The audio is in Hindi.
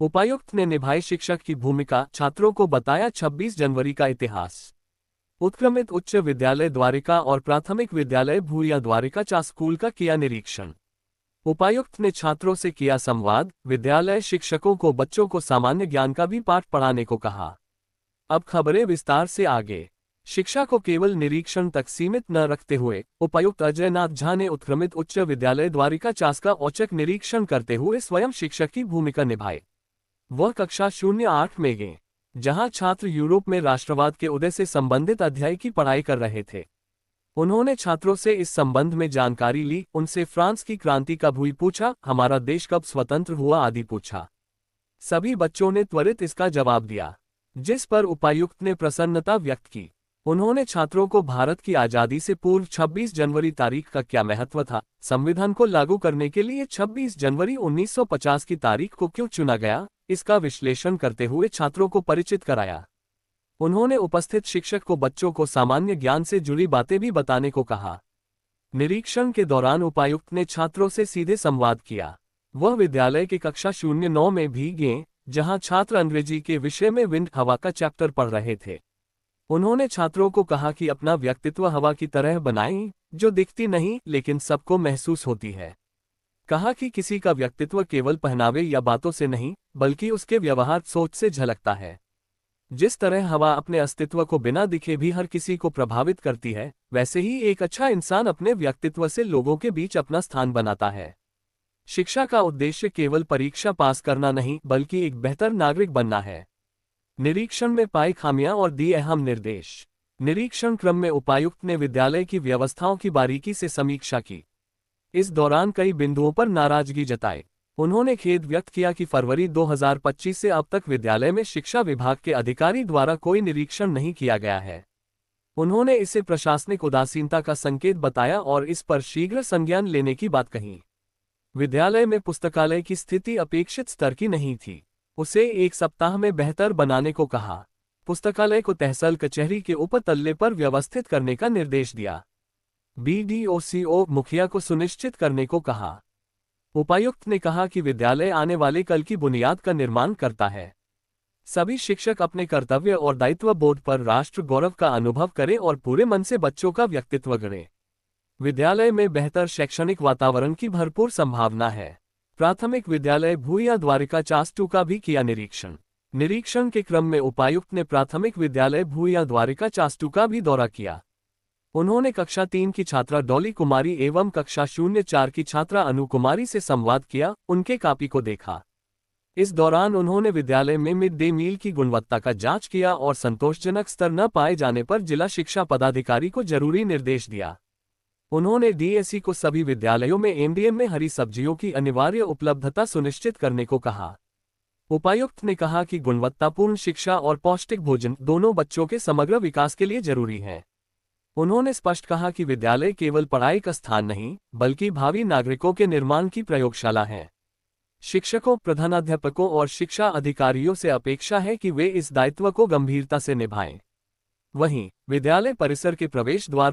उपायुक्त ने निभाई शिक्षक की भूमिका, छात्रों को बताया 26 जनवरी का इतिहास। उत्क्रमित उच्च विद्यालय द्वारिका और प्राथमिक विद्यालय भूरिया द्वारिका चा स्कूल का किया निरीक्षण। उपायुक्त ने छात्रों से किया संवाद, विद्यालय शिक्षकों को बच्चों को सामान्य ज्ञान का भी पाठ पढ़ाने को कहा। अब खबरें विस्तार से आगे। शिक्षा को केवल निरीक्षण तक सीमित न रखते हुए उपायुक्त अजय नाथ झा ने उत्क्रमित उच्च विद्यालय द्वारिका चास का औचक निरीक्षण करते हुए स्वयं शिक्षक की भूमिका निभाई। वह कक्षा 08 में गए, जहां छात्र यूरोप में राष्ट्रवाद के उदय से संबंधित अध्याय की पढ़ाई कर रहे थे। उन्होंने छात्रों से इस संबंध में जानकारी ली, उनसे फ्रांस की क्रांति कब हुई पूछा, हमारा देश कब स्वतंत्र हुआ आदि पूछा। सभी बच्चों ने त्वरित इसका जवाब दिया, जिस पर उपायुक्त ने प्रसन्नता व्यक्त की। उन्होंने छात्रों को भारत की आज़ादी से पूर्व 26 जनवरी तारीख का क्या महत्व था, संविधान को लागू करने के लिए 26 जनवरी 1950 की तारीख को क्यों चुना गया, इसका विश्लेषण करते हुए छात्रों को परिचित कराया। उन्होंने उपस्थित शिक्षक को बच्चों को सामान्य ज्ञान से जुड़ी बातें भी बताने को कहा। निरीक्षण के दौरान उपायुक्त ने छात्रों से सीधे संवाद किया। वह विद्यालय के कक्षा 09 में भी गए, जहां छात्र अंग्रेजी के विषय में विंड हवा का चैप्टर पढ़ रहे थे। उन्होंने छात्रों को कहा कि अपना व्यक्तित्व हवा की तरह बनाएं, जो दिखती नहीं लेकिन सबको महसूस होती है। कहा कि किसी का व्यक्तित्व केवल पहनावे या बातों से नहीं, बल्कि उसके व्यवहार सोच से झलकता है। जिस तरह हवा अपने अस्तित्व को बिना दिखे भी हर किसी को प्रभावित करती है, वैसे ही एक अच्छा इंसान अपने व्यक्तित्व से लोगों के बीच अपना स्थान बनाता है। शिक्षा का उद्देश्य केवल परीक्षा पास करना नहीं, बल्कि एक बेहतर नागरिक बनना है। निरीक्षण में पाई खामियां और दिए अहम निर्देश। निरीक्षण क्रम में उपायुक्त ने विद्यालय की व्यवस्थाओं की बारीकी से समीक्षा की। इस दौरान कई बिंदुओं पर नाराजगी जताई। उन्होंने खेद व्यक्त किया कि फरवरी 2025 से अब तक विद्यालय में शिक्षा विभाग के अधिकारी द्वारा कोई निरीक्षण नहीं किया गया है। उन्होंने इसे प्रशासनिक उदासीनता का संकेत बताया और इस पर शीघ्र संज्ञान लेने की बात कही। विद्यालय में पुस्तकालय की स्थिति अपेक्षित स्तर की नहीं थी, उसे एक सप्ताह में बेहतर बनाने को कहा। पुस्तकालय को तहसील कचहरी के ऊपर तल्ले पर व्यवस्थित करने का निर्देश दिया। BDO/CO मुखिया को सुनिश्चित करने को कहा। उपायुक्त ने कहा कि विद्यालय आने वाले कल की बुनियाद का निर्माण करता है। सभी शिक्षक अपने कर्तव्य और दायित्व बोध पर राष्ट्र गौरव का अनुभव करें और पूरे मन से बच्चों का व्यक्तित्व गढ़ें। विद्यालय में बेहतर शैक्षणिक वातावरण की भरपूर संभावना है। प्राथमिक विद्यालय भूरिया द्वारिका चास 2 का भी किया निरीक्षण। निरीक्षण के क्रम में उपायुक्त ने प्राथमिक विद्यालय भूरिया द्वारिका चास 2 का भी दौरा किया। उन्होंने कक्षा 3 की छात्रा डॉली कुमारी एवं कक्षा 04 की छात्रा अनु कुमारी से संवाद किया, उनके कॉपी को देखा। इस दौरान उन्होंने विद्यालय में मिड डे मील की गुणवत्ता का जांच किया और संतोषजनक स्तर न पाए जाने पर जिला शिक्षा पदाधिकारी को जरूरी निर्देश दिया। उन्होंने DSE को सभी विद्यालयों में MDM में हरी सब्जियों की अनिवार्य उपलब्धता सुनिश्चित करने को कहा। उपायुक्त ने कहा कि गुणवत्तापूर्ण शिक्षा और पौष्टिक भोजन दोनों बच्चों के समग्र विकास के लिए जरूरी है। उन्होंने स्पष्ट कहा कि विद्यालय केवल पढ़ाई का स्थान नहीं, बल्कि भावी नागरिकों के निर्माण की प्रयोगशाला है। शिक्षकों, प्रधानाध्यापकों और शिक्षा अधिकारियों से अपेक्षा है कि वे इस दायित्व को गंभीरता से निभाएं। वहीं विद्यालय परिसर के प्रवेश द्वार